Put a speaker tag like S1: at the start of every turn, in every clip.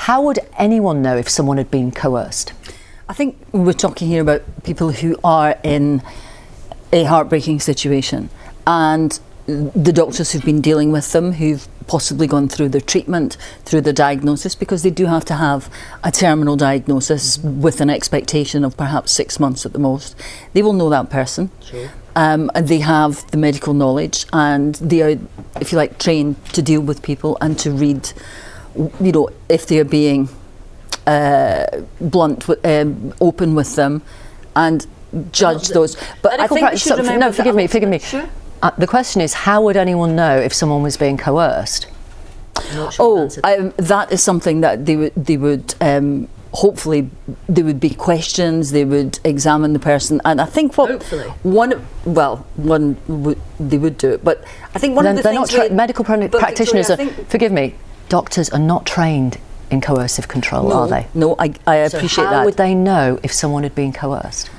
S1: How would anyone know if someone had been coerced?
S2: I think we're talking here about people who are in a heartbreaking situation, and the doctors who've been dealing with them, who've possibly gone through their treatment, through the diagnosis, because they do have to have a terminal diagnosis with an expectation of perhaps 6 months at the most. They will know that person.
S1: Sure.
S2: And they have the medical knowledge, and they are, if you like, trained to deal with people and to read, you know, if they're being blunt, open with them, and judge those. But I think we should remember
S1: no, forgive me.
S2: Sure.
S1: The question is, how would anyone know if someone was being coerced?
S2: That is something that they would hopefully there would be questions. They would examine the person, and I think
S1: they
S2: would do it. But I think one of the things
S1: medical practitioners forgive me, doctors are not trained in coercive control, are they?
S2: No, I appreciate that.
S1: How would they know if someone had been coerced?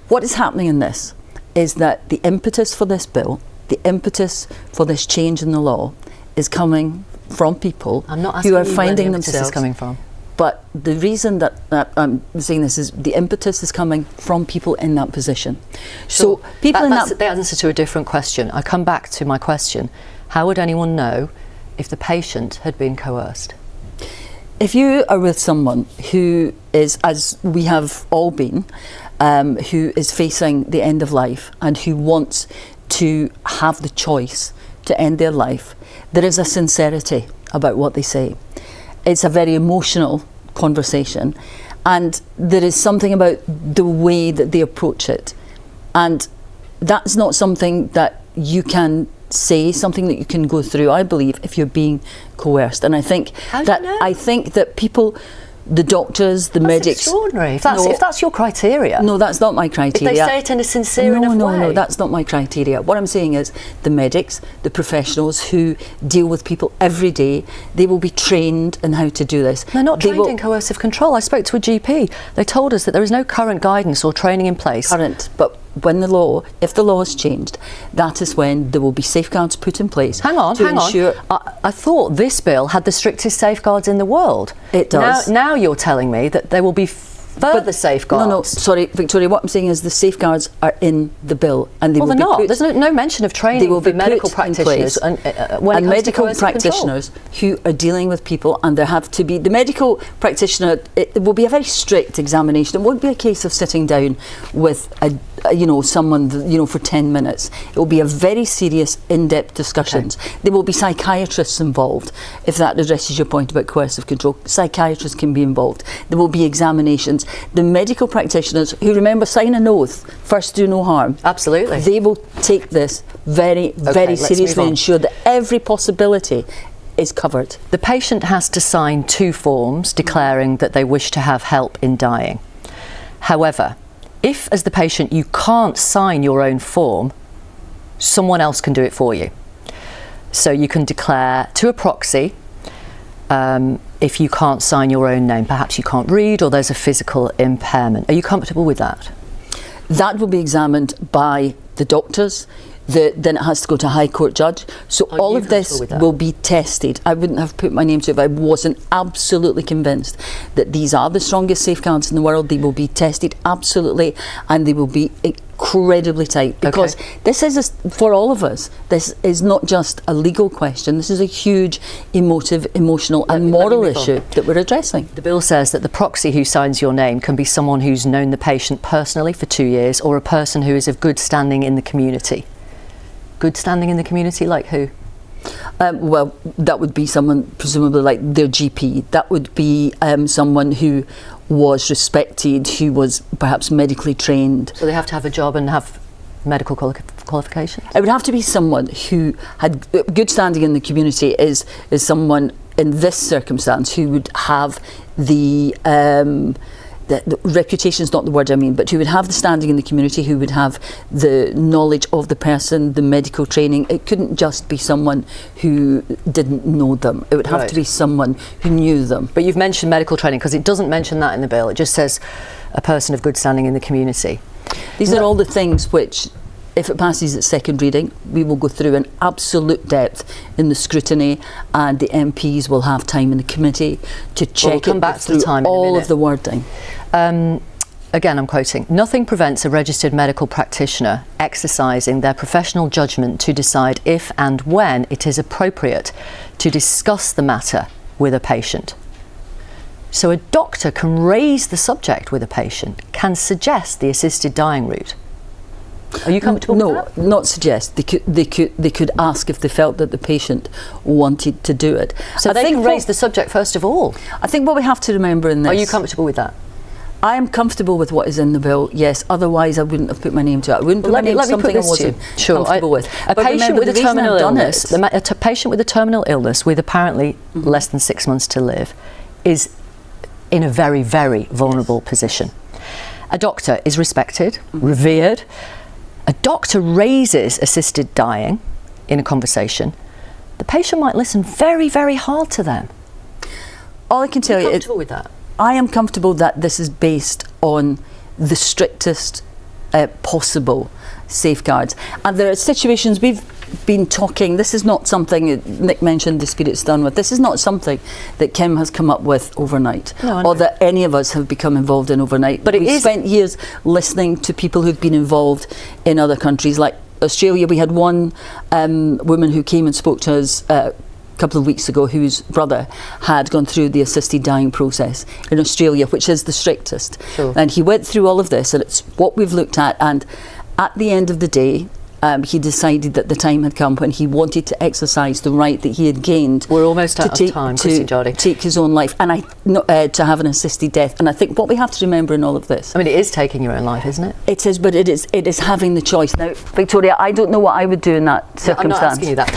S2: What is happening in this is that the impetus for this bill, the impetus for this change in the law, is coming from people who are finding themselves.
S1: Is coming from.
S2: But the reason that I'm saying this is the impetus is coming from people in that position. So people
S1: that's the answer to a different question. I come back to my question: how would anyone know if the patient had been coerced?
S2: If you are with someone who is, as we have all been, who is facing the end of life and who wants to have the choice to end their life, there is a sincerity about what they say. It's a very emotional conversation, and there is something about the way that they approach it, and that's not something that you can say, something that you can go through, I believe, if you're being coerced. And I think that people, the doctors, the medics...
S1: That's extraordinary. If that's your criteria.
S2: No, that's not my criteria.
S1: If they say it in a sincere enough way.
S2: No, that's not my criteria. What I'm saying is the medics, the professionals who deal with people every day, they will be trained in how to do this.
S1: They're not trained in coercive control. I spoke to a GP. They told us that there is no current guidance or training in place.
S2: But when if the law is changed, that is when there will be safeguards put in place.
S1: Hang on. I thought this bill had the strictest safeguards in the world.
S2: It does.
S1: Now you're telling me that there will be further safeguards.
S2: No, sorry, Victoria, what I'm saying is the safeguards are in the bill, and they will
S1: they're
S2: be
S1: not. There's no mention of training.
S2: They will be
S1: medical practitioners
S2: and medical practitioners who are dealing with people, and there have to be the medical practitioner. It will be a very strict examination. It won't be a case of sitting down with someone for 10 minutes. It will be a very serious, in-depth discussions. Okay. There will be psychiatrists involved. If that addresses your point about coercive control, psychiatrists can be involved. There will be examinations. The medical practitioners, who, remember, sign an oath, first do no harm.
S1: Absolutely.
S2: They will take this very seriously and ensure that every possibility is covered.
S1: The patient has to sign 2 forms declaring that they wish to have help in dying. However, if, as the patient, you can't sign your own form, someone else can do it for you. So you can declare to a proxy if you can't sign your own name. Perhaps you can't read, or there's a physical impairment. Are you comfortable with that?
S2: That will be examined by the doctors. Then it has to go to a High Court judge. So all of this will be tested. I wouldn't have put my name to it if I wasn't absolutely convinced that these are the strongest safeguards in the world. They will be tested absolutely, and they will be incredibly tight, because this is for all of us. This is not just a legal question. This is a huge emotional and moral issue that we're addressing.
S1: The bill says that the proxy who signs your name can be someone who's known the patient personally for 2 years, or a person who is of good standing in the community. Good standing in the community, like who?
S2: Well, that would be someone presumably like their GP. That would be someone who was respected, who was perhaps medically trained.
S1: So they have to have a job and have medical qualifications?
S2: It would have to be someone who had good standing in the community, is someone in this circumstance who would have the reputation is not the word I mean, but who would have the standing in the community, who would have the knowledge of the person, the medical training. It couldn't just be someone who didn't know them. It would have to be someone who knew them.
S1: But you've mentioned medical training, because it doesn't mention that in the bill. It just says a person of good standing in the community.
S2: These are all the things which if it passes its second reading, we will go through in absolute depth in the scrutiny, and the MPs will have time in the committee to check
S1: We'll come back to the time in a
S2: all
S1: minute.
S2: of the wording.
S1: Again, I'm quoting, nothing prevents a registered medical practitioner exercising their professional judgment to decide if and when it is appropriate to discuss the matter with a patient. So a doctor can raise the subject with a patient, can suggest the assisted dying route. Are you comfortable with that?
S2: No, not suggest. They could ask if they felt that the patient wanted to do it.
S1: So they can raise the subject first of all.
S2: I think what we have to remember in this...
S1: Are you comfortable with that?
S2: I am comfortable with what is in the bill, yes. Otherwise, I wouldn't have put my name to it. I wouldn't put my name to something I wasn't comfortable with.
S1: A
S2: But
S1: patient
S2: remember,
S1: with a
S2: the reason
S1: terminal
S2: I've done
S1: illness, a patient with a terminal illness with apparently less than 6 months to live, is in a very, very vulnerable position. A doctor is respected, revered. A doctor raises assisted dying in a conversation. The patient might listen very, very hard to them.
S2: All I can tell
S1: Are you
S2: you is
S1: comfortable with that?
S2: I am comfortable that this is based on the strictest possible safeguards. And there are situations we've been talking, this is not something, Nick mentioned the Spirit's done with, this is not something that Kim has come up with overnight, or that any of us have become involved in overnight. But we've spent years listening to people who've been involved in other countries, like Australia. We had one woman who came and spoke to us couple of weeks ago, whose brother had gone through the assisted dying process in Australia, which is the strictest.
S1: Sure.
S2: And he went through all of this, and it's what we've looked at, and at the end of the day, he decided that the time had come when he wanted to exercise the right that he had gained.
S1: We're almost out of time, Chrissy Jardine.
S2: Take his own life, and to have an assisted death. And I think what we have to remember in all of this,
S1: I mean, it is taking your own life, isn't it?
S2: it is, but it is having the choice. Now, Victoria, I don't know what I would do in that circumstance.
S1: I'm not asking you that.